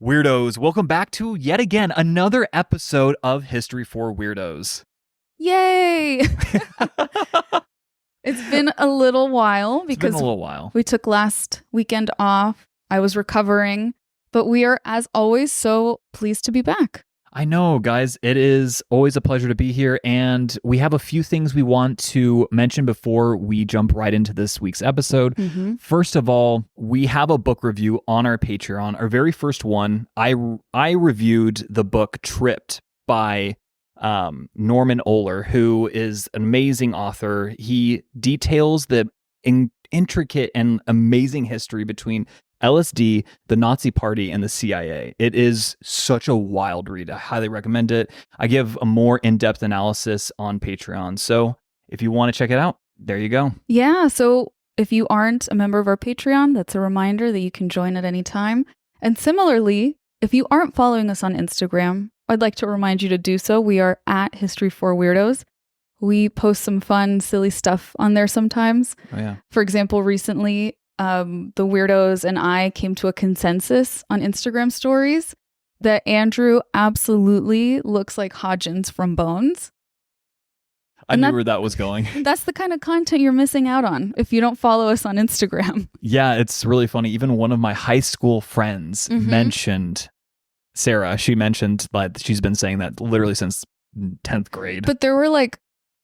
Weirdos, welcome back to yet again another episode of History for Weirdos. Yay! It's been a little while because we took last weekend off. I was recovering, but we are, as always, so pleased to be back. I know, guys. It is always a pleasure to be here, and we have a few things we want to mention before we jump right into this week's episode. First of all, we have a book review on our Patreon. Our very first one, I reviewed the book Tripped by Norman Ohler, who is an amazing author. He details the intricate and amazing history between LSD, the Nazi Party, and the CIA. It is such a wild read. I highly recommend it. I give a more in-depth analysis on Patreon. So if you want to check it out, there you go. Yeah. So if you aren't a member of our Patreon, that's a reminder that you can join at any time. And similarly, if you aren't following us on Instagram, I'd like to remind you to do so. We are at History for Weirdos. We post some fun, silly stuff on there sometimes. Oh, yeah. For example, recently, the Weirdos and I came to a consensus on Instagram stories that Andrew absolutely looks like Hodgins from Bones. I knew where that was going. That's the kind of content you're missing out on if you don't follow us on Instagram. Yeah, it's really funny. Even one of my high school friends mentioned Sarah. She mentioned that she's been saying that literally since 10th grade. But there were like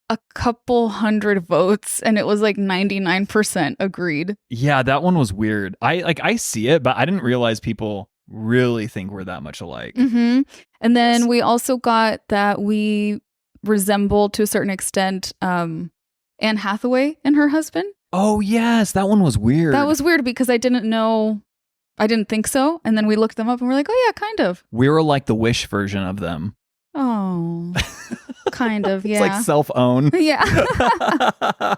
a couple hundred votes and it was like 99% agreed. Yeah, that one was weird. I see it, but I didn't realize people really think we're that much alike. And then we also got that we resemble to a certain extent Anne Hathaway and her husband. Oh yes, that one was weird. That was weird because I didn't think so. And then we looked them up and we're like, oh yeah, kind of. We were like the Wish version of them. Oh, kind of, yeah. It's like self-own. Yeah.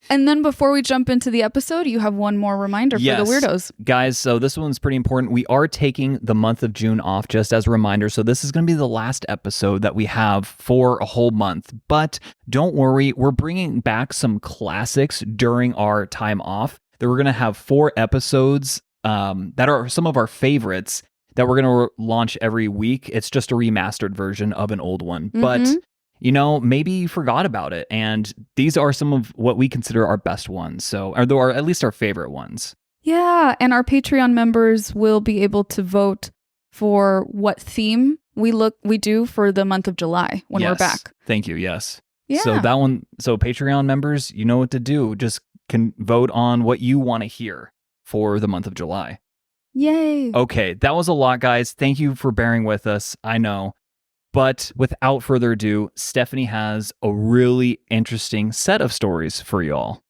And then before we jump into the episode, you have one more reminder for the Weirdos. Guys, so this one's pretty important. We are taking the month of June off just as a reminder. So this is going to be the last episode that we have for a whole month. But don't worry, we're bringing back some classics during our time off. We're going to have 4 episodes that are some of our favorites that we're going to launch every week. It's just a remastered version of an old one. But, you know, maybe you forgot about it. And these are some of what we consider our best ones. So, or at least our favorite ones. Yeah. And our Patreon members will be able to vote for what theme we do for the month of July when we're back. Thank you. Yes. Yeah. So that one, Patreon members, you know what to do. Just can vote on what you want to hear for the month of July. Yay. Okay, that was a lot, guys. Thank you for bearing with us. I know. But without further ado, Stephanie has a really interesting set of stories for y'all.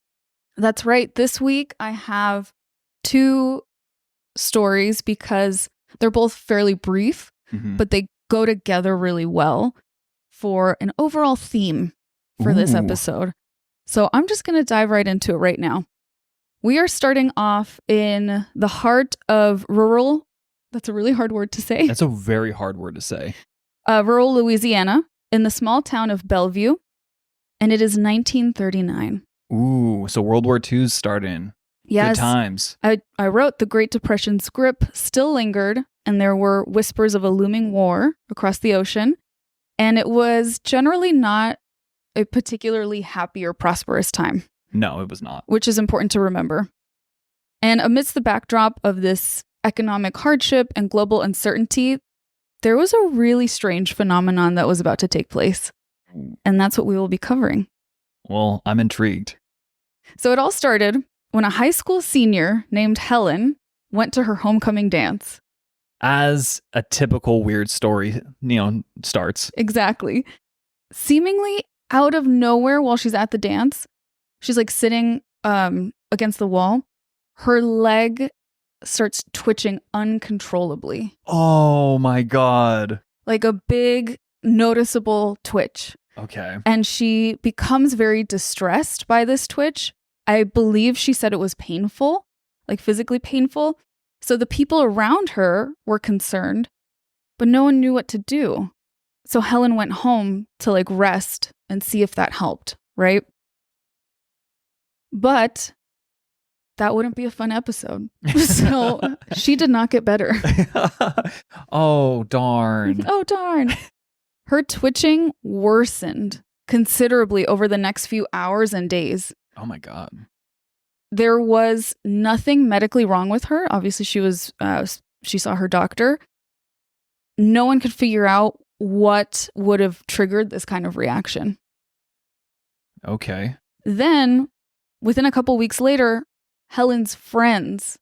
That's right. This week, I have 2 stories because they're both fairly brief, but they go together really well for an overall theme for this episode. So I'm just going to dive right into it right now. We are starting off in the heart of rural, that's a really hard word to say. That's a very hard word to say. Rural Louisiana, in the small town of Bellevue, and it is 1939. Ooh, so World War II's starting. Yes. Good times. I wrote the Great Depression's grip still lingered, and there were whispers of a looming war across the ocean, and it was generally not a particularly happy or prosperous time. No, it was not. Which is important to remember. And amidst the backdrop of this economic hardship and global uncertainty, there was a really strange phenomenon that was about to take place. And that's what we will be covering. Well, I'm intrigued. So it all started when a high school senior named Helen went to her homecoming dance. As a typical weird story, starts. Exactly. Seemingly out of nowhere while she's at the dance, she's like sitting against the wall. Her leg starts twitching uncontrollably. Oh my God. Like a big noticeable twitch. Okay. And she becomes very distressed by this twitch. I believe she said it was painful, like physically painful. So the people around her were concerned, but no one knew what to do. So Helen went home to like rest and see if that helped, right? But that wouldn't be a fun episode. So she did not get better. Oh, darn. Oh, darn. Her twitching worsened considerably over the next few hours and days. Oh my God. There was nothing medically wrong with her. Obviously, she saw her doctor. No one could figure out what would have triggered this kind of reaction. Okay. Then, within a couple weeks later, Helen's friends,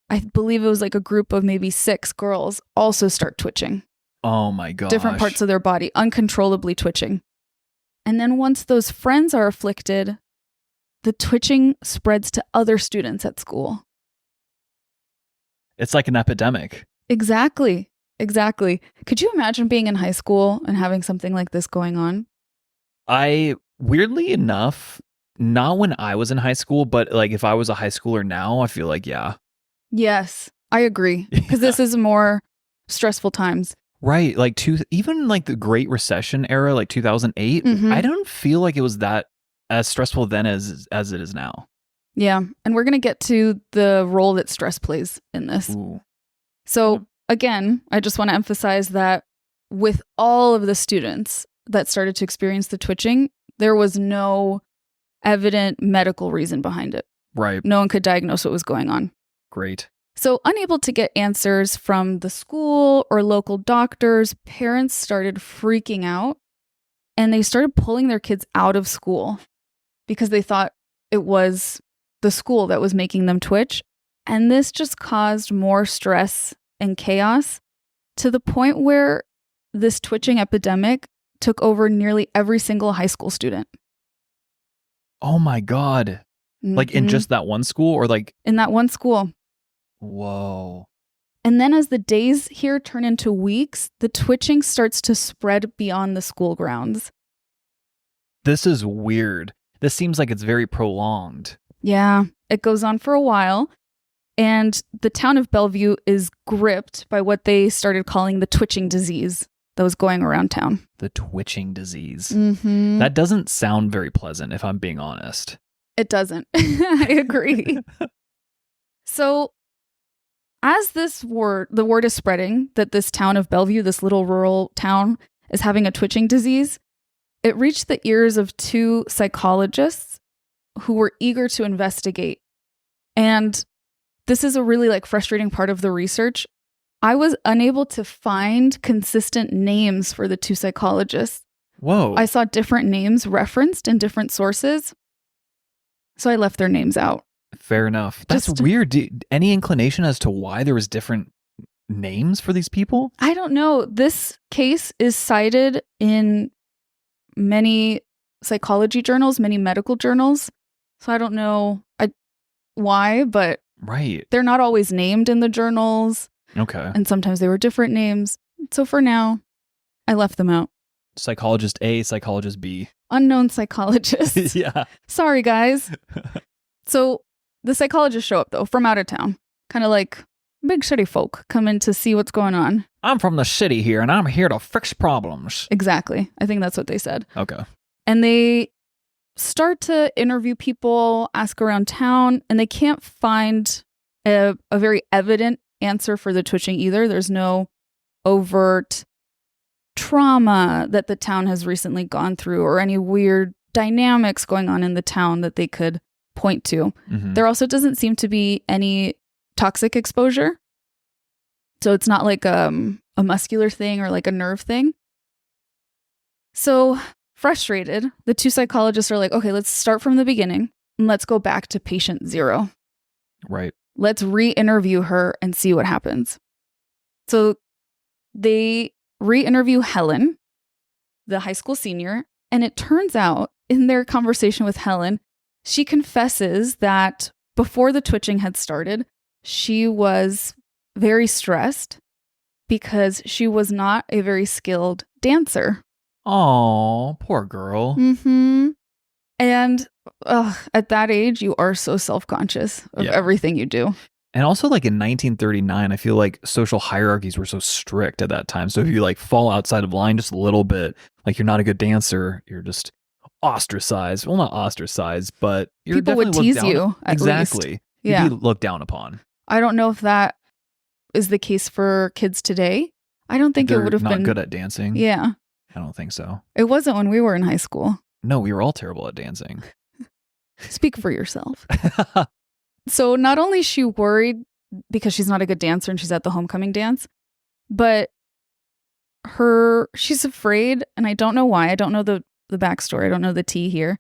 I believe it was like a group of maybe 6 girls, also start twitching. Oh my gosh. Different parts of their body, uncontrollably twitching. And then once those friends are afflicted, the twitching spreads to other students at school. It's like an epidemic. Exactly. Could you imagine being in high school and having something like this going on? Weirdly enough, not when I was in high school, but like if I was a high schooler now, I feel like, yeah. Yes, I agree. Because this is more stressful times. Right. Like even like the Great Recession era, like 2008, Mm-hmm. I don't feel like it was that as stressful then as it is now. Yeah. And we're going to get to the role that stress plays in this. Ooh. So again, I just want to emphasize that with all of the students that started to experience the twitching, there was no evident medical reason behind it. Right. No one could diagnose what was going on. Great. So unable to get answers from the school or local doctors, parents started freaking out and they started pulling their kids out of school because they thought it was the school that was making them twitch. And this just caused more stress and chaos to the point where this twitching epidemic took over nearly every single high school student. Oh my God. Like in just that one school or like? In that one school. Whoa. And then as the days here turn into weeks, the twitching starts to spread beyond the school grounds. This is weird. This seems like it's very prolonged. Yeah, it goes on for a while. And the town of Bellevue is gripped by what they started calling the twitching disease that was going around town. The twitching disease. Mm-hmm. That doesn't sound very pleasant, if I'm being honest. It doesn't. I agree. So as the word is spreading that this town of Bellevue, this little rural town, is having a twitching disease, it reached the ears of 2 psychologists who were eager to investigate. And this is a really frustrating part of the research. I was unable to find consistent names for the 2 psychologists. Whoa. I saw different names referenced in different sources, so I left their names out. Fair enough. That's weird. Any inclination as to why there was different names for these people? I don't know. This case is cited in many psychology journals, many medical journals. So I don't know why, but right. They're not always named in the journals. Okay. And sometimes they were different names. So for now, I left them out. Psychologist A, psychologist B. Unknown psychologist. Yeah. Sorry, guys. So the psychologists show up, though, from out of town. Kind of like big city folk come in to see what's going on. I'm from the city here, and I'm here to fix problems. Exactly. I think that's what they said. Okay. And they start to interview people, ask around town, and they can't find a very evident answer for the twitching either. There's no overt trauma that the town has recently gone through or any weird dynamics going on in the town that they could point to. Mm-hmm. There also doesn't seem to be any toxic exposure. So it's not like a muscular thing or like a nerve thing. So frustrated, the 2 psychologists are like, okay, let's start from the beginning and let's go back to patient 0. Right. Let's re-interview her and see what happens. So they re-interview Helen, the high school senior, and it turns out in their conversation with Helen, she confesses that before the twitching had started, she was very stressed because she was not a very skilled dancer. Oh, poor girl. Mm-hmm. And at that age, you are so self-conscious of everything you do. And also like in 1939, I feel like social hierarchies were so strict at that time. So if you fall outside of line just a little bit, like you're not a good dancer, you're just ostracized. Well, not ostracized, but you're People would definitely tease looked down. you, at Exactly. least. Yeah. You'd be looked down upon. I don't know if that is the case for kids today. I don't think it would have not been good at dancing. Yeah. I don't think so. It wasn't when we were in high school. No, we were all terrible at dancing. Speak for yourself. So not only is she worried because she's not a good dancer and she's at the homecoming dance, but she's afraid, and I don't know why. I don't know the backstory. I don't know the tea here.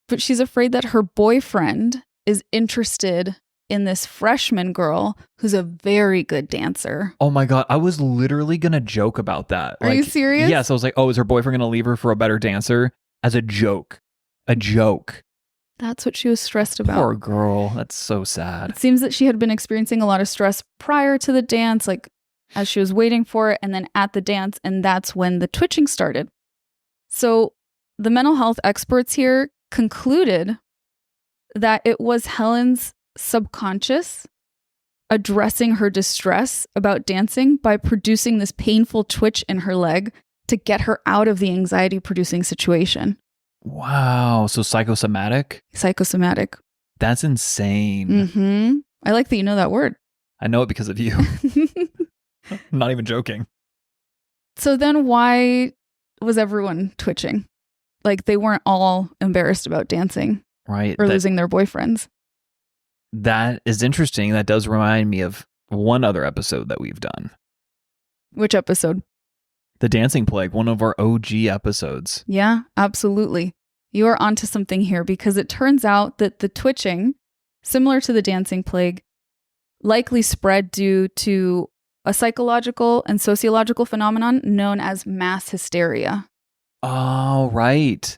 But she's afraid that her boyfriend is interested in this freshman girl who's a very good dancer. Oh my God. I was literally going to joke about that. Are you serious? Yes. I was like, oh, is her boyfriend going to leave her for a better dancer? As a joke. A joke. That's what she was stressed about. Poor girl. That's so sad. It seems that she had been experiencing a lot of stress prior to the dance, like as she was waiting for it, and then at the dance, and that's when the twitching started. So the mental health experts here concluded that it was Helen's subconscious addressing her distress about dancing by producing this painful twitch in her leg to get her out of the anxiety-producing situation. Wow. So psychosomatic? Psychosomatic. That's insane. Mm-hmm. I like that you know that word. I know it because of you. I'm not even joking. So then why was everyone twitching? Like they weren't all embarrassed about dancing. Right. Or losing their boyfriends. That is interesting. That does remind me of one other episode that we've done. Which episode? The Dancing Plague, one of our OG episodes. Yeah, absolutely. You are onto something here because it turns out that the twitching, similar to the Dancing Plague, likely spread due to a psychological and sociological phenomenon known as mass hysteria. Oh, right.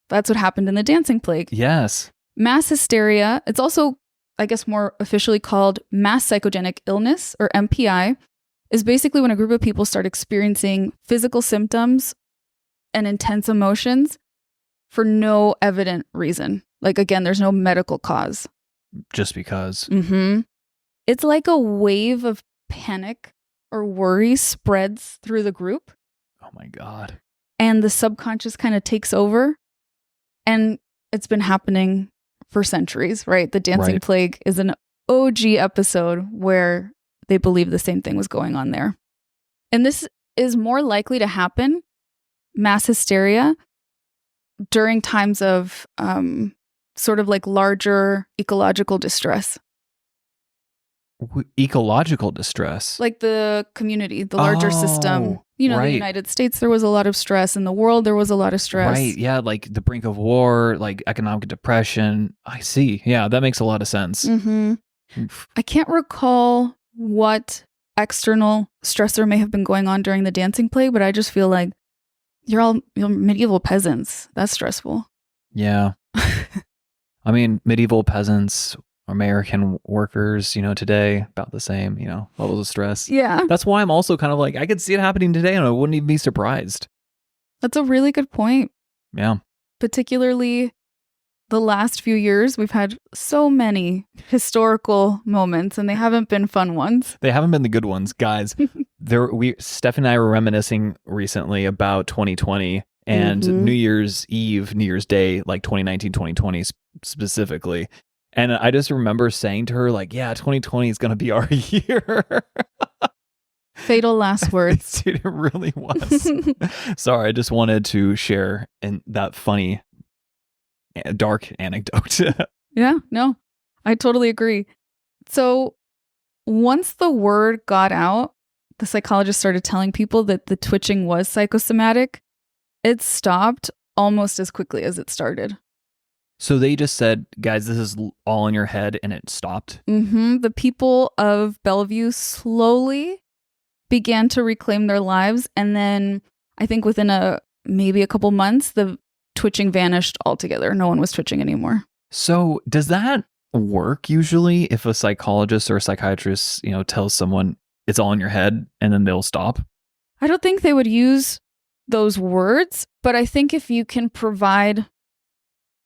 That's what happened in the Dancing Plague. Yes. Mass hysteria, it's also, I guess, more officially called mass psychogenic illness, or MPI, is basically when a group of people start experiencing physical symptoms and intense emotions for no evident reason. Like, again, there's no medical cause. Just because. Mm-hmm. It's like a wave of panic or worry spreads through the group. Oh my God. And the subconscious kind of takes over. And it's been happening for centuries, right? The Dancing Plague is an OG episode where they believe the same thing was going on there. And this is more likely to happen, mass hysteria, during times of sort of like larger ecological distress. Ecological distress? Like the community, the larger system. You know, the United States, there was a lot of stress. In the world, there was a lot of stress. Right. Yeah. Like the brink of war, like economic depression. I see. Yeah. That makes a lot of sense. Mm-hmm. I can't recall what external stressor may have been going on during the Dancing Plague, but I just feel like you're medieval peasants. That's stressful. Yeah. I mean, medieval peasants, American workers, today, about the same, levels of stress. Yeah. That's why I'm also kind of like, I could see it happening today and I wouldn't even be surprised. That's a really good point. Yeah. Particularly the last few years, we've had so many historical moments and they haven't been fun ones. They haven't been the good ones, guys. Steph and I were reminiscing recently about 2020 and New Year's Eve, New Year's Day, like 2019, 2020 specifically. And I just remember saying to her, like, yeah, 2020 is going to be our year. Fatal last words. Dude, it really was. Sorry, I just wanted to share in that funny, dark anecdote. Yeah, no, I totally agree. So once the word got out, the psychologist started telling people that the twitching was psychosomatic. It stopped almost as quickly as it started. So they just said, guys, this is all in your head, and it stopped? Mm-hmm. The people of Bellevue slowly began to reclaim their lives. And then I think within maybe a couple months, the twitching vanished altogether. No one was twitching anymore. So does that work usually if a psychologist or a psychiatrist, tells someone it's all in your head and then they'll stop? I don't think they would use those words, but I think if you can provide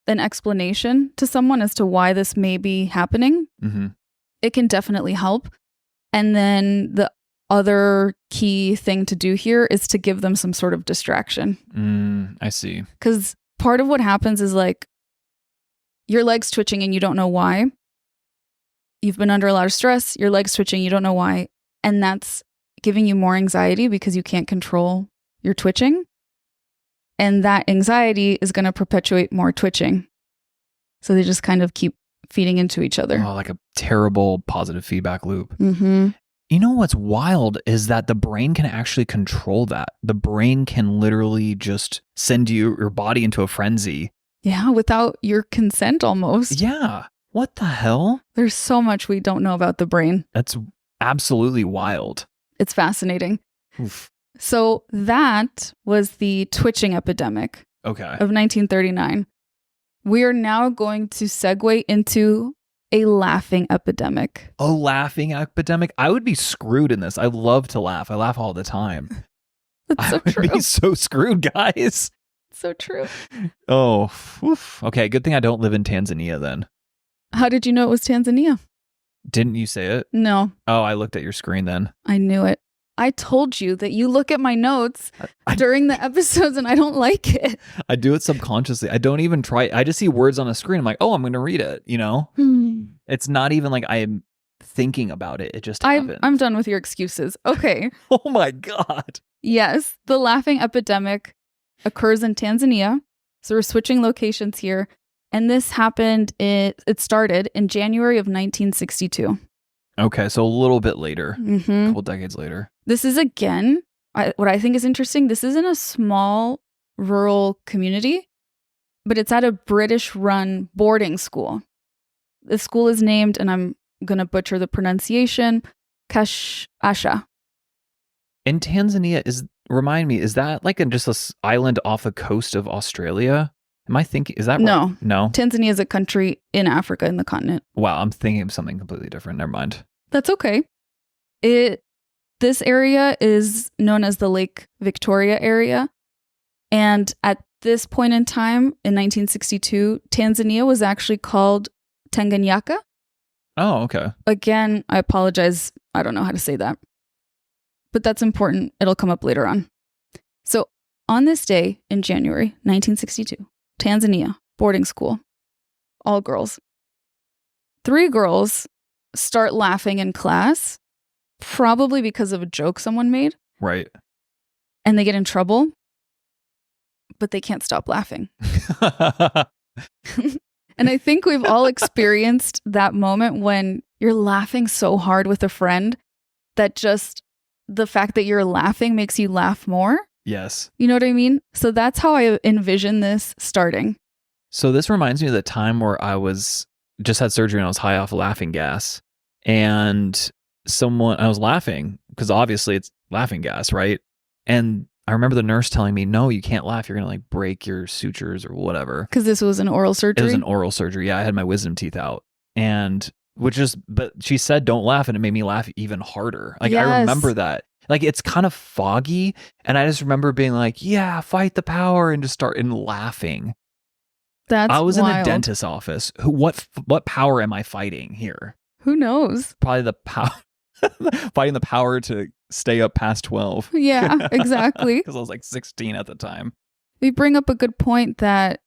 an explanation to someone as to why this may be happening, it can definitely help. And then the other key thing to do here is to give them some sort of distraction. I see. Because part of what happens is like your legs twitching and you don't know why. You've been under a lot of stress, your legs twitching, you don't know why. And that's giving you more anxiety because you can't control your twitching. And that anxiety is going to perpetuate more twitching. So they just kind of keep feeding into each other. Oh, like a terrible positive feedback loop. Mm-hmm. You know what's wild is that the brain can actually control that. The brain can literally just send your body into a frenzy. Yeah, without your consent almost. Yeah. What the hell? There's so much we don't know about the brain. That's absolutely wild. It's fascinating. Oof. So that was the twitching epidemic Okay. of 1939. We are now going to segue into a laughing epidemic. A laughing epidemic? I would be screwed in this. I love to laugh. I laugh all the time. That's so I would true. be so screwed, guys. So true. Oh, oof. Okay. Good thing I don't live in Tanzania then. How did you know it was Tanzania? Didn't you say it? No, Oh, I looked at your screen then. I knew it. I told you that you look at my notes during the episodes and I don't like it. I do it subconsciously. I don't even try. I just see words on a screen. I'm like, oh, I'm going to read it. You know, it's not even like I'm thinking about it. It just happens. I'm done with your excuses. Okay. Oh my God. Yes, the laughing epidemic occurs in Tanzania. So we're switching locations here. And this happened, it started in January of 1962. Okay. So a little bit later, Mm-hmm. a couple decades later. This is again, what I think is interesting. This is in a small rural community, but it's at a British-run boarding school. The school is named, and I'm going to butcher the pronunciation, Asha. In Tanzania, remind me, is that like just an island off the coast of Australia? Am I thinking, is that No. right? No. Tanzania is a country in Africa, in the continent. Wow. I'm thinking of something completely different. Never mind. That's okay. This area is known as the Lake Victoria area. And at this point in time, in 1962, Tanzania was actually called Tanganyika. Oh, okay. Again, I apologize. I don't know how to say that. But that's important. It'll come up later on. So on this day in January 1962, Tanzania, boarding school, all girls. 3 girls start laughing in class, probably because of a joke someone made. Right. And they get in trouble, but they can't stop laughing. And I think we've all experienced that moment when you're laughing so hard with a friend that just the fact that you're laughing makes you laugh more. Yes. You know what I mean? So that's how I envision this starting. So this reminds me of the time where I just had surgery and I was high off laughing gas. And I was laughing because obviously it's laughing gas, right? And I remember the nurse telling me, no, you can't laugh. You're going to like break your sutures or whatever. Because this was an oral surgery? It was an oral surgery. Yeah, I had my wisdom teeth out. But she said, don't laugh. And it made me laugh even harder. Like, Yes. I remember that. Like, it's kind of foggy. And I just remember being like, yeah, fight the power, and just start laughing. That's I was in wild. the dentist's office. What power am I fighting here? Who knows? Probably the power, fighting the power to stay up past 12. Yeah, exactly. Because I was like 16 at the time. We bring up a good point that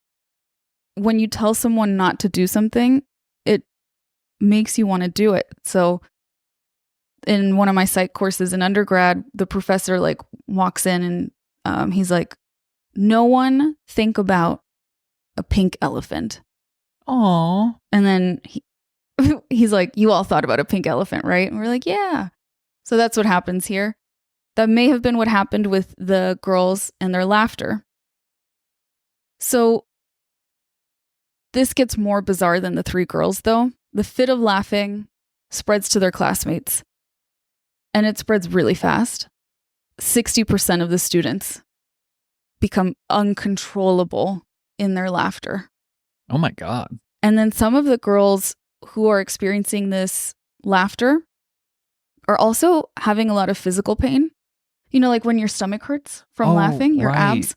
when you tell someone not to do something, it makes you want to do it. So in one of my psych courses in undergrad, the professor like walks in and he's like, no one think about a pink elephant. Aww. And then he's like, you all thought about a pink elephant, right? And we're like, yeah. So that's what happens here. That may have been what happened with the girls and their laughter. So this gets more bizarre than the 3 girls, though. The fit of laughing spreads to their classmates. And it spreads really fast. 60% of the students become uncontrollable in their laughter. Oh my God. And then some of the girls who are experiencing this laughter are also having a lot of physical pain. You know, like when your stomach hurts from laughing, your right. abs,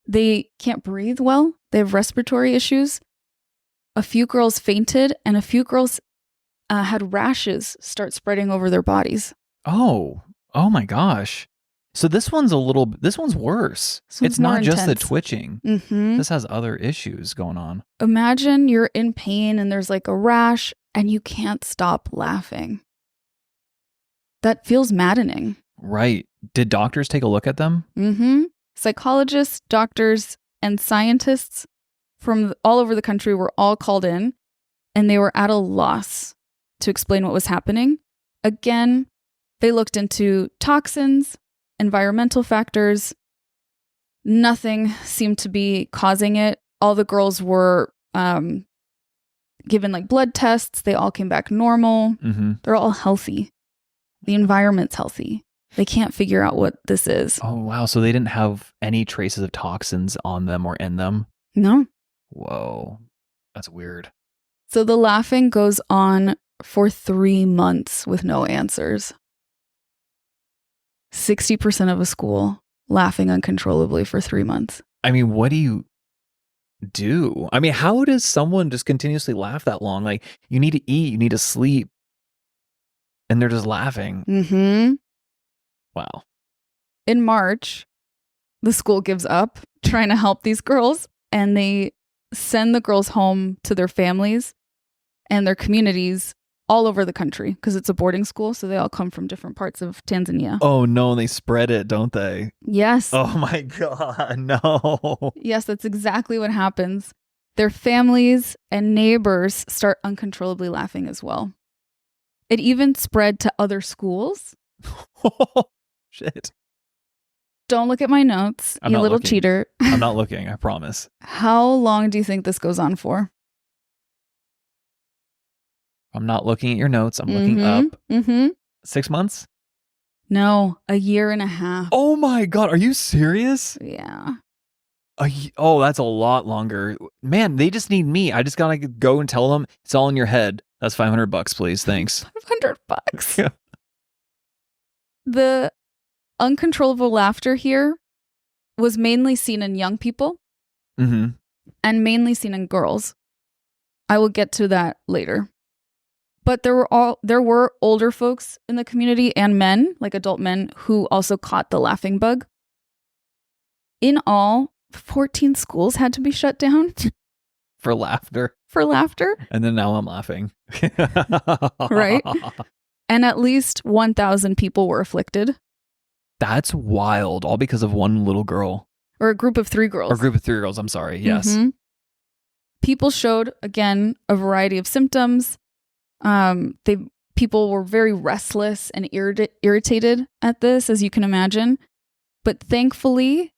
they can't breathe well. They have respiratory issues. A few girls fainted and a few girls had rashes start spreading over their bodies. Oh my gosh. So this one's worse. This one's It's not more just the intense. twitching. Mm-hmm. This has other issues going on. Imagine you're in pain and there's like a rash and you can't stop laughing. That feels maddening. Right. Did doctors take a look at them? Mm-hmm. Psychologists, doctors, and scientists from all over the country were all called in, and they were at a loss to explain what was happening. Again, they looked into toxins, environmental factors. Nothing seemed to be causing it. All the girls were given like blood tests. They all came back normal. Mm-hmm. They're all healthy. The environment's healthy. They can't figure out what this is. Oh, wow. So they didn't have any traces of toxins on them or in them? No. Whoa. That's weird. So the laughing goes on for 3 months with no answers. 60% of a school laughing uncontrollably for 3 months. I mean, what do you do? I mean, how does someone just continuously laugh that long? Like, you need to eat, you need to sleep, and they're just laughing. Mm-hmm. Wow. In March, the school gives up trying to help these girls, and they send the girls home to their families and their communities all over the country because it's a boarding school, so they all come from different parts of Tanzania. Oh, no, and they spread it, don't they? Yes. Oh, my God, no. Yes, that's exactly what happens. Their families and neighbors start uncontrollably laughing as well. It even spread to other schools. Shit. Don't look at my notes, I'm you not little looking. cheater. I'm not looking, I promise. How long do you think this goes on for? I'm not looking at your notes. I'm looking up. Mm-hmm. 6 months? No, 1.5 years. Oh my God. Are you serious? Yeah. Oh, that's a lot longer. Man, they just need me. I just gotta go and tell them it's all in your head. That's $500, please. Thanks. $500. The uncontrollable laughter here was mainly seen in young people Mm-hmm. and mainly seen in girls. I will get to that later. But there were older folks in the community and men, like adult men, who also caught the laughing bug. In all, 14 schools had to be shut down For laughter. for laughter. And then now I'm laughing. Right. And at least 1,000 people were afflicted. That's wild. All because of one little girl. Or a group of 3 girls. Or group of 3 girls. I'm sorry. Yes. Mhm. People showed, again, a variety of symptoms. People were very restless and irritated at this, as you can imagine. But thankfully,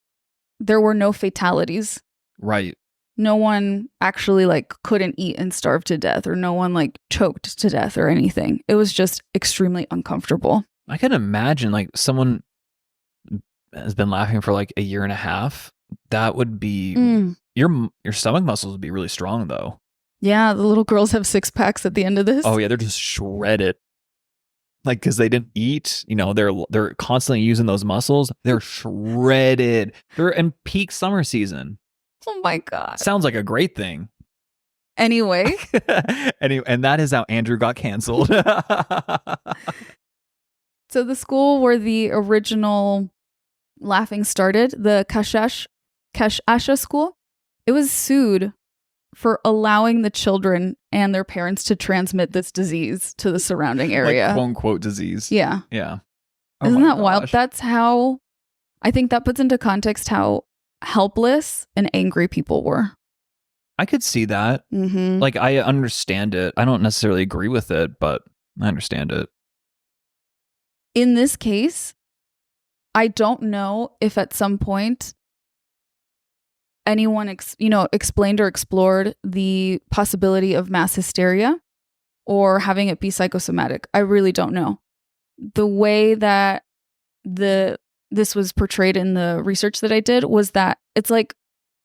there were no fatalities. Right. No one actually couldn't eat and starved to death, or no one choked to death or anything. It was just extremely uncomfortable. I can imagine someone has been laughing for 1.5 years. That would be your stomach muscles would be really strong though. Yeah, the little girls have 6-packs at the end of this. Oh yeah, they're just shredded. Because they didn't eat, they're constantly using those muscles. They're shredded. They're in peak summer season. Oh my God. Sounds like a great thing. Anyway. And that is how Andrew got canceled. So the school where the original laughing started, the Kashasha school, it was sued for allowing the children and their parents to transmit this disease to the surrounding area. Quote unquote disease. Yeah. Yeah. Oh Isn't that gosh. wild? That's how, I think that puts into context how helpless and angry people were. I could see that. Mm-hmm. I understand it. I don't necessarily agree with it, but I understand it. In this case, I don't know if at some point anyone explained or explored the possibility of mass hysteria or having it be psychosomatic. I really don't know. The way that this was portrayed in the research that I did was that it's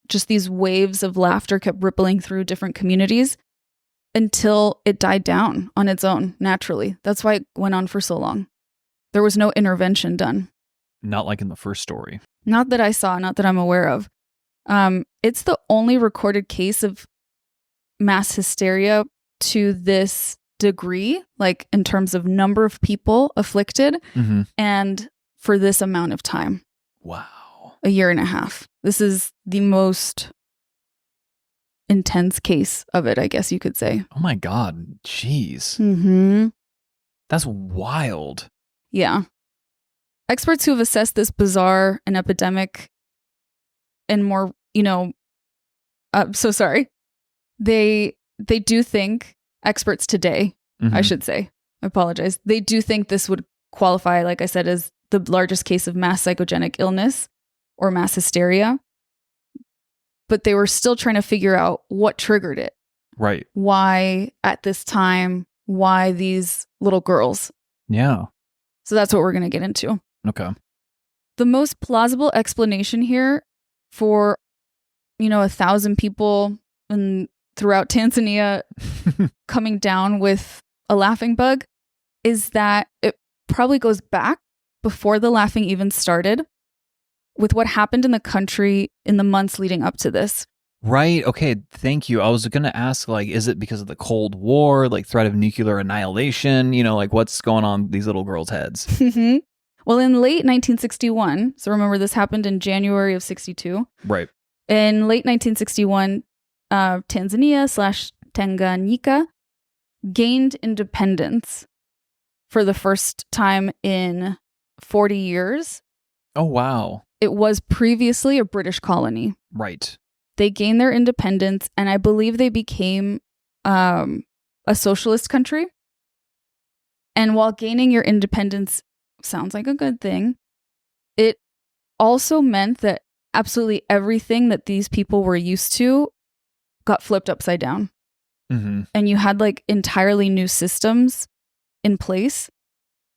just these waves of laughter kept rippling through different communities until it died down on its own naturally. That's why it went on for so long. There was no intervention done. Not like in the first story. Not that I saw, not that I'm aware of. It's the only recorded case of mass hysteria to this degree, in terms of number of people afflicted. Mm-hmm. And for this amount of time. Wow. A year and a half. This is the most intense case of it, I guess you could say. Oh my God. Jeez. Mm-hmm. That's wild. Yeah. Experts who have assessed this bizarre and epidemic and more, They do think, experts today, I should say, I apologize. They do think this would qualify, like I said, as the largest case of mass psychogenic illness or mass hysteria. But they were still trying to figure out what triggered it. Right. Why at this time, why these little girls. Yeah. So that's what we're going to get into. Okay. The most plausible explanation here for, 1,000 people throughout Tanzania coming down with a laughing bug is that it probably goes back before the laughing even started with what happened in the country in the months leading up to this. Right. Okay. Thank you. I was going to ask, is it because of the Cold War, threat of nuclear annihilation? What's going on with these little girls' heads? Well, in late 1961, so remember this happened in January of 62. Right. In late 1961, Tanzania/Tanganyika gained independence for the first time in 40 years. Oh, wow. It was previously a British colony. Right. They gained their independence, and I believe they became a socialist country. And while gaining your independence sounds like a good thing, it also meant that absolutely everything that these people were used to got flipped upside down. Mm-hmm. And you had entirely new systems in place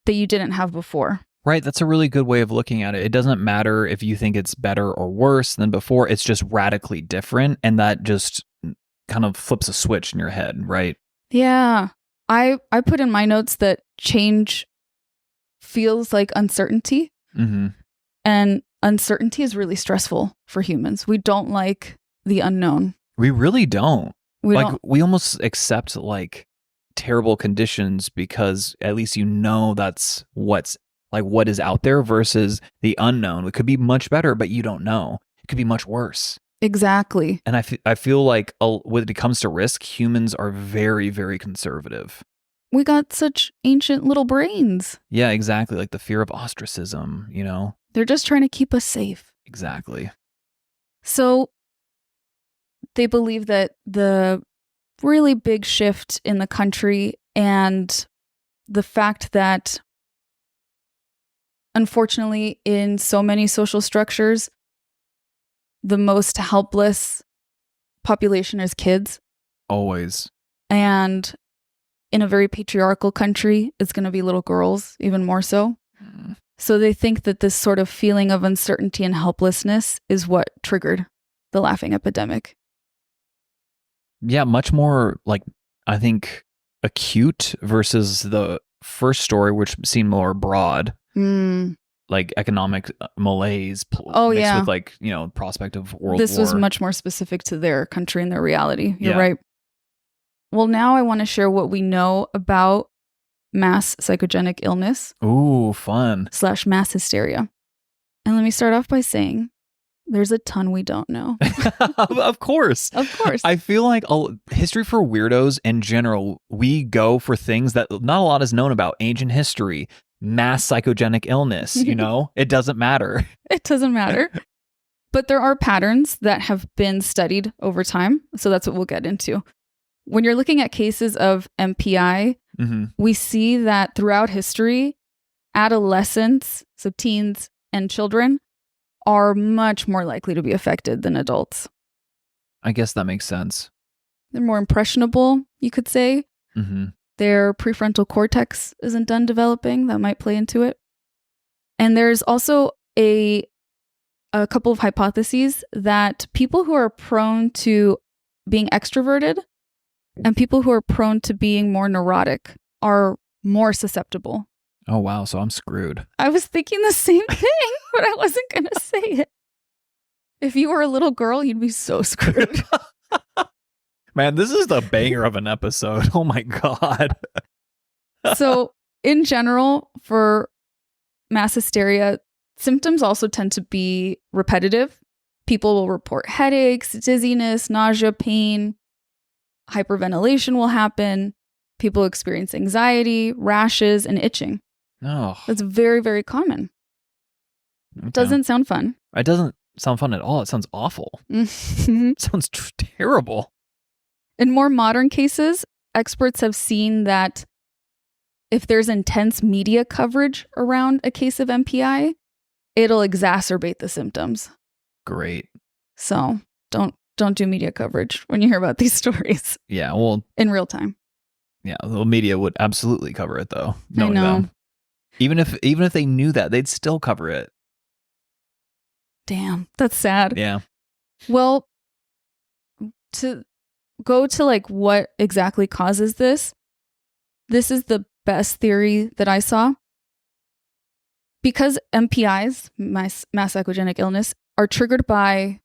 that you didn't have before. Right. That's a really good way of looking at it. It doesn't matter if you think it's better or worse than before. It's just radically different. And that just kind of flips a switch in your head, right? Yeah. I put in my notes that change feels like uncertainty. Mm-hmm. And uncertainty is really stressful for humans. We don't like the unknown. We really don't. We we almost accept terrible conditions because at least that's what is out there versus the unknown. It could be much better, but you don't know. It could be much worse. Exactly. And I feel like when it comes to risk, humans are very, very conservative. We got such ancient little brains. Yeah, exactly. The fear of ostracism, They're just trying to keep us safe. Exactly. So they believe that the really big shift in the country and the fact that, unfortunately, in so many social structures, the most helpless population is kids. Always. And in a very patriarchal country, it's going to be little girls, even more so. Mm. So they think that this sort of feeling of uncertainty and helplessness is what triggered the laughing epidemic. Yeah, much more I think acute versus the first story, which seemed more broad. Economic malaise mixed with prospect of world war. This was much more specific to their country and their reality. You're right. Well, now I want to share what we know about mass psychogenic illness. Ooh, fun. / mass hysteria. And let me start off by saying there's a ton we don't know. Of course. Of course. I feel like history for weirdos in general, we go for things that not a lot is known about. Ancient history, mass psychogenic illness, it doesn't matter. It doesn't matter. But there are patterns that have been studied over time. So that's what we'll get into. When you're looking at cases of MPI, we see that throughout history, adolescents, so teens and children, are much more likely to be affected than adults. I guess that makes sense. They're more impressionable, you could say. Mm-hmm. Their prefrontal cortex isn't done developing. That might play into it. And there's also a couple of hypotheses that people who are prone to being extroverted and people who are prone to being more neurotic are more susceptible. Oh, wow. So I'm screwed. I was thinking the same thing, but I wasn't going to say it. If you were a little girl, you'd be so screwed. Man, this is the banger of an episode. Oh my God. So in general, for mass hysteria, symptoms also tend to be repetitive. People will report headaches, dizziness, nausea, pain, hyperventilation will happen. People experience anxiety, rashes, and itching. Oh. That's very, very common. Okay. Doesn't sound fun. It doesn't sound fun at all. It sounds awful. It sounds terrible. In more modern cases, experts have seen that if there's intense media coverage around a case of MPI, it'll exacerbate the symptoms. Great. So don't do media coverage when you hear about these stories. Yeah, well, in real time. Yeah, the media would absolutely cover it though. I know. Them. Even if they knew that, they'd still cover it. Damn, that's sad. Yeah. Well, to go to like what exactly causes this is the best theory that I saw. Because MPIs, mass psychogenic illness, are triggered by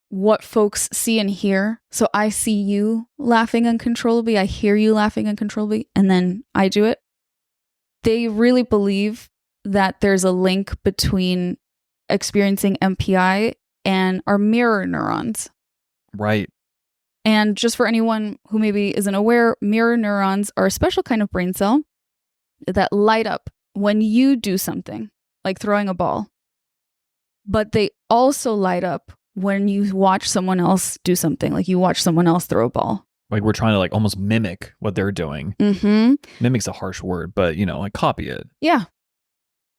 what folks see and hear. So I see you laughing uncontrollably, I hear you laughing uncontrollably, and then I do it. They really believe that there's a link between experiencing MPI and our mirror neurons. Right. And just for anyone who maybe isn't aware, mirror neurons are a special kind of brain cell that light up when you do something, like throwing a ball. But they also light up when you watch someone else do something, like you watch someone else throw a ball. Like we're trying to like almost mimic what they're doing. Mm-hmm. Mimic's a harsh word, but like copy it. Yeah.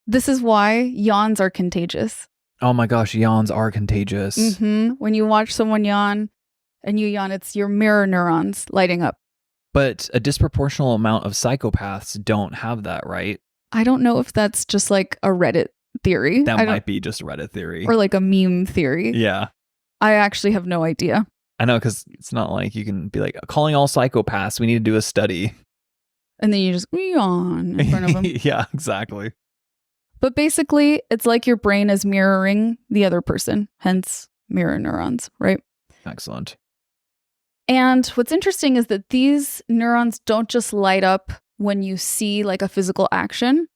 This is why yawns are contagious. Oh my gosh, yawns are contagious. Mm-hmm. When you watch someone yawn and you yawn, it's your mirror neurons lighting up. But a disproportional amount of psychopaths don't have that, right? I don't know if that's just like a Reddit theory. That might be just a Reddit theory. Or like a meme theory. Yeah. I actually have no idea. I know, because it's not like you can be like, calling all psychopaths, we need to do a study. And then you just yawn in front of them. Yeah, exactly. But basically, it's like your brain is mirroring the other person, hence mirror neurons, right? Excellent. And what's interesting is that these neurons don't just light up when you see like a physical action.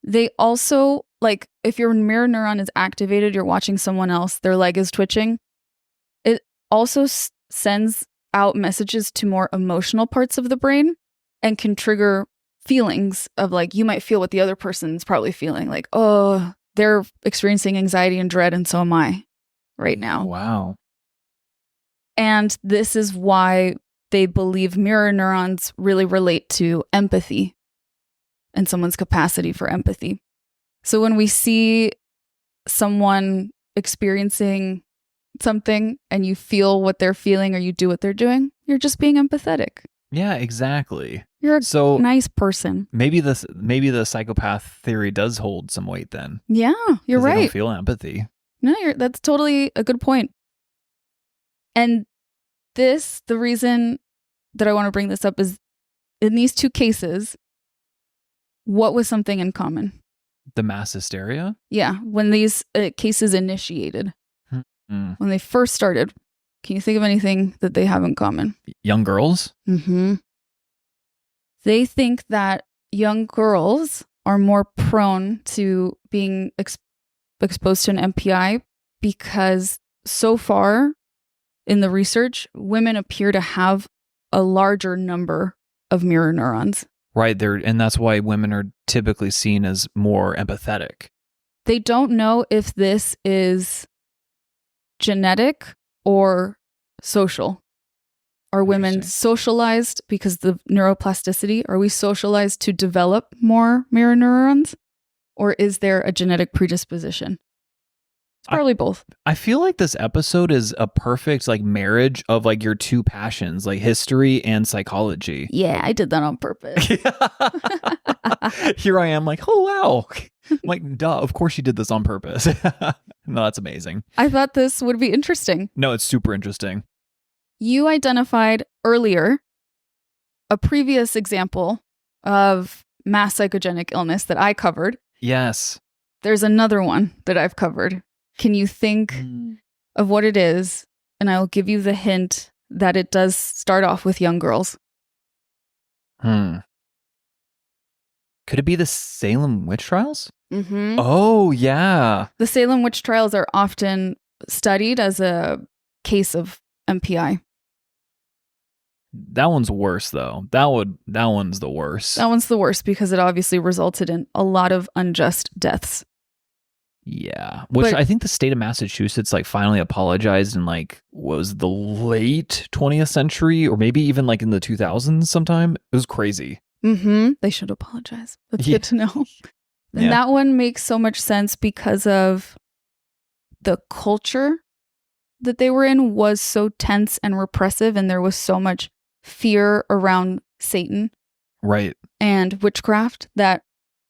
They also, like if your mirror neuron is activated, you're watching someone else, their leg is twitching. It also sends out messages to more emotional parts of the brain and can trigger feelings of like, you might feel what the other person's probably feeling, like, oh, they're experiencing anxiety and dread, and so am I right now. Wow. And this is why they believe mirror neurons really relate to empathy and someone's capacity for empathy. So when we see someone experiencing something and you feel what they're feeling or you do what they're doing, you're just being empathetic. Yeah, exactly. You're a nice person. Maybe the psychopath theory does hold some weight then. Yeah, you're right. They don't feel empathy. No, that's totally a good point. And the reason that I want to bring this up is in these two cases, what was something in common? The mass hysteria? Yeah, when these cases initiated, when they first started, can you think of anything that they have in common? Young girls? Mm-hmm. They think that young girls are more prone to being exposed to an MPI because so far in the research, women appear to have a larger number of mirror neurons. Right, and that's why women are typically seen as more empathetic. They don't know if this is genetic or social. Are women socialized because the neuroplasticity? Are we socialized to develop more mirror neurons? Or is there a genetic predisposition? It's probably both. I feel like this episode is a perfect like marriage of like your two passions, like history and psychology. Yeah, I did that on purpose. Here I am like, oh, wow. I'm like, duh, of course you did this on purpose. No, that's amazing. I thought this would be interesting. No, it's super interesting. You identified earlier a previous example of mass psychogenic illness that I covered. Yes. There's another one that I've covered. Can you think of what it is? And I'll give you the hint that it does start off with young girls. Could it be the Salem witch trials? Mm-hmm. Oh, yeah. The Salem witch trials are often studied as a case of MPI. That one's worse, though. That one's the worst. That one's the worst because it obviously resulted in a lot of unjust deaths. Yeah. Which I think the state of Massachusetts like finally apologized in like, was the late 20th century or maybe even like in the 2000s sometime. It was crazy. Mm-hmm. They should apologize. That's good to know. And that one makes so much sense because of the culture that they were in was so tense and repressive, and there was so much fear around Satan. Right. And witchcraft that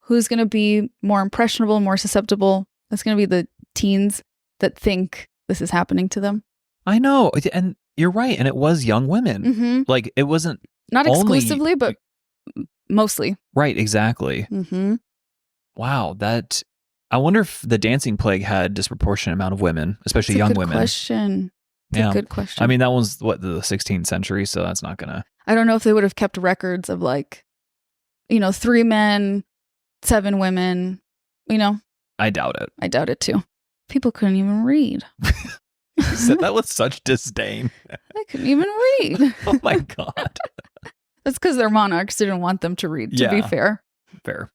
who's going to be more impressionable, more susceptible? That's going to be the teens that think this is happening to them. I know. And you're right. And it was young women. Mm-hmm. Like it wasn't not exclusively, but mostly. Right. Exactly. Mm-hmm. Wow. I wonder if the dancing plague had a disproportionate amount of women, especially young women. Question. It's a good question. I mean, that was the 16th century, so that's not gonna. I don't know if they would have kept records of 3 men, 7 women. I doubt it. I doubt it too. People couldn't even read. You said that with such disdain. They couldn't even read. Oh my God. That's because their monarchs didn't want them to read, to be fair. Fair.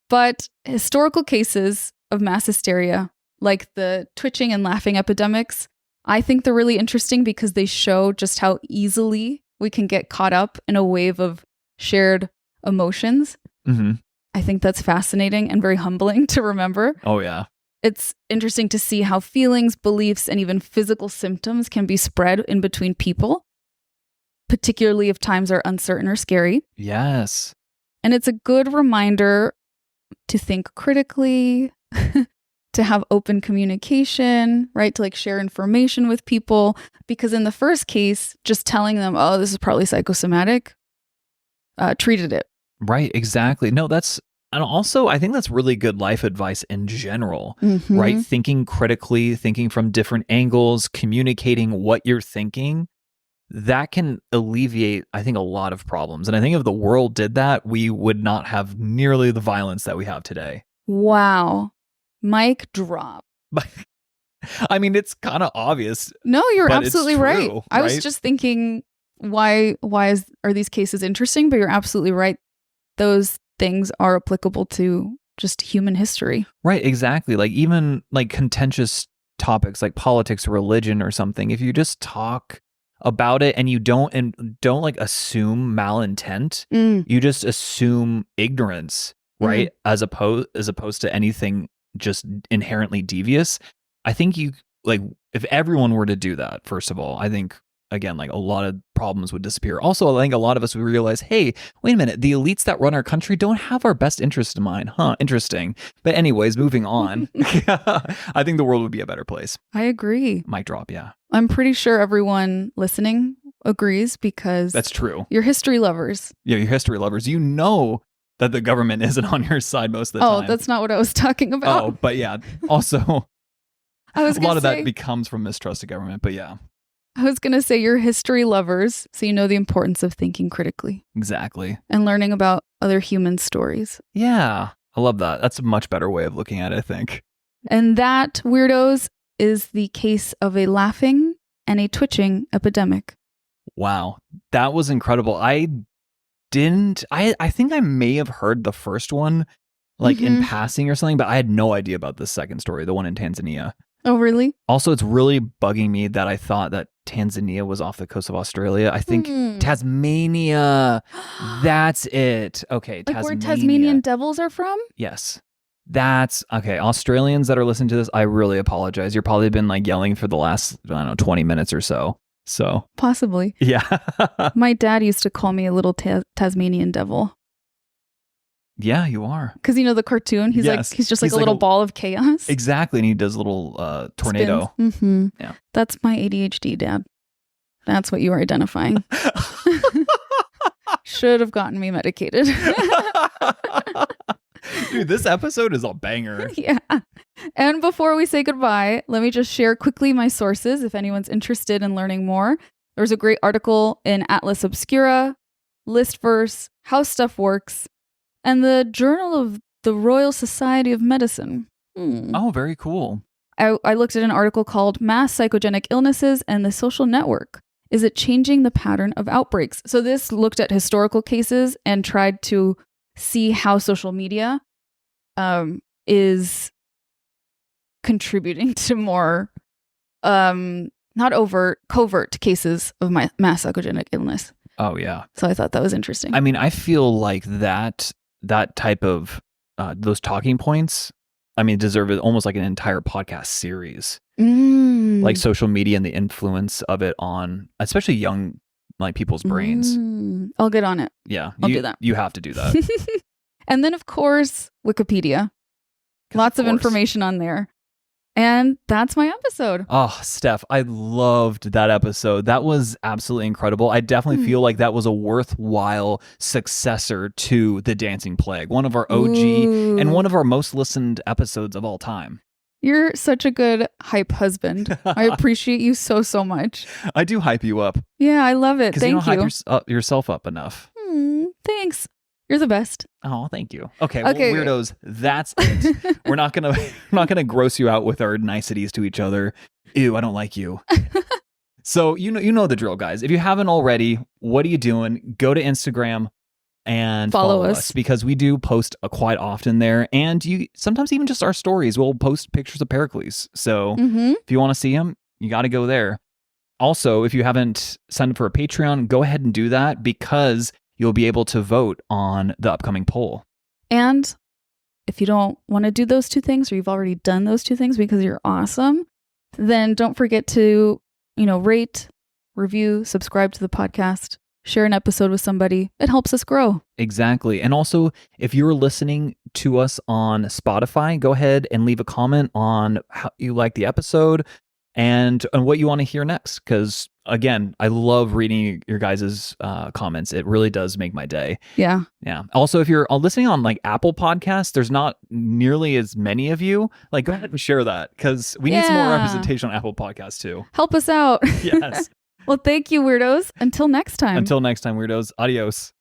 But historical cases of mass hysteria, like the twitching and laughing epidemics, I think they're really interesting because they show just how easily we can get caught up in a wave of shared emotions. Mm-hmm. I think that's fascinating and very humbling to remember. Oh, yeah. It's interesting to see how feelings, beliefs, and even physical symptoms can be spread in between people, particularly if times are uncertain or scary. Yes. And it's a good reminder to think critically, to have open communication, right? To share information with people. Because in the first case, just telling them, oh, this is probably psychosomatic, treated it. Right, exactly. No, and also I think that's really good life advice in general, mm-hmm. right? Thinking critically, thinking from different angles, communicating what you're thinking, that can alleviate, I think, a lot of problems. And I think if the world did that, we would not have nearly the violence that we have today. Wow. Mic drop. I mean, it's kind of obvious. No, you're absolutely right. Right. I was just thinking, why are these cases interesting? But you're absolutely right. Those things are applicable to just human history. Right, exactly. Even contentious topics like politics or religion or something, if you just talk about it and you don't assume malintent, you just assume ignorance, right? As opposed to anything just inherently devious. I think if everyone were to do that, first of all, I think again, a lot of problems would disappear. Also, I think a lot of us would realize, hey, wait a minute, the elites that run our country don't have our best interest in mind. Huh, interesting. But anyways, moving on. I think the world would be a better place. I agree. Mic drop, yeah. I'm pretty sure everyone listening agrees because that's true. You're history lovers. Yeah, you're history lovers. You know that the government isn't on your side most of the time. Oh, that's not what I was talking about. Oh, but yeah. Also, a lot of that becomes from mistrust of government, but yeah. I was going to say you're history lovers, so you know the importance of thinking critically. Exactly. And learning about other human stories. Yeah, I love that. That's a much better way of looking at it, I think. And that, Weirdos, is the case of a laughing and a twitching epidemic. Wow, that was incredible. I think I may have heard the first one in passing or something, but I had no idea about the second story, the one in Tanzania. Oh, really? Also, it's really bugging me that I thought that Tanzania was off the coast of Australia. I think Tasmania. That's it. Okay, Tasmania. Where Tasmanian devils are from? Yes. That's okay. Australians that are listening to this, I really apologize. You've probably been yelling for the last, 20 minutes or so. So possibly. Yeah. My dad used to call me a little Tasmanian devil. Yeah, you are. Because the cartoon, he's he's just a little ball of chaos. Exactly, and he does a little tornado. Mm-hmm. Yeah, that's my ADHD, Dad. That's what you are identifying. Should have gotten me medicated. Dude, this episode is a banger. Yeah. And before we say goodbye, let me just share quickly my sources if anyone's interested in learning more. There's a great article in Atlas Obscura, Listverse, How Stuff Works, and the Journal of the Royal Society of Medicine. Oh, very cool. I looked at an article called Mass Psychogenic Illnesses and the Social Network. Is it changing the pattern of outbreaks? So this looked at historical cases and tried to see how social media is contributing to more not overt, covert cases of mass psychogenic illness. Oh, yeah. So I thought that was interesting. I mean, I feel like that type of, those talking points, I mean, deserve almost like an entire podcast series. Like social media and the influence of it on, especially young, like people's brains. I'll get on it. Yeah. I'll do that. You have to do that. And then, of course, Wikipedia. Lots of information on there. And that's my episode. Oh, Steph, I loved that episode. That was absolutely incredible. I definitely feel like that was a worthwhile successor to The Dancing Plague, one of our OG and one of our most listened episodes of all time. You're such a good hype husband. I appreciate you so much. I do hype you up. Yeah, I love it. Thank you. You don't hype yourself up enough. Thanks. You're the best. Oh, thank you. Okay, well, weirdos, that's it. We're not gonna gross you out with our niceties to each other. Ew, I don't like you. So you know the drill, guys. If you haven't already, what are you doing? Go to Instagram and follow us because we do post quite often there, and you sometimes even just our stories. We'll post pictures of Pericles. So if you want to see him, you got to go there. Also, if you haven't signed up for a Patreon, go ahead and do that because you'll be able to vote on the upcoming poll. And if you don't want to do those two things, or you've already done those two things because you're awesome, then don't forget to, rate, review, subscribe to the podcast, share an episode with somebody. It helps us grow. Exactly. And also, if you're listening to us on Spotify, go ahead and leave a comment on how you like the episode and what you want to hear next. Because again, I love reading your guys' comments. It really does make my day. Yeah. Yeah. Also, if you're listening on like Apple Podcasts, there's not nearly as many of you. Like, go ahead and share that because we need some more representation on Apple Podcasts too. Help us out. Yes. Well, thank you, weirdos. Until next time. Until next time, weirdos. Adios.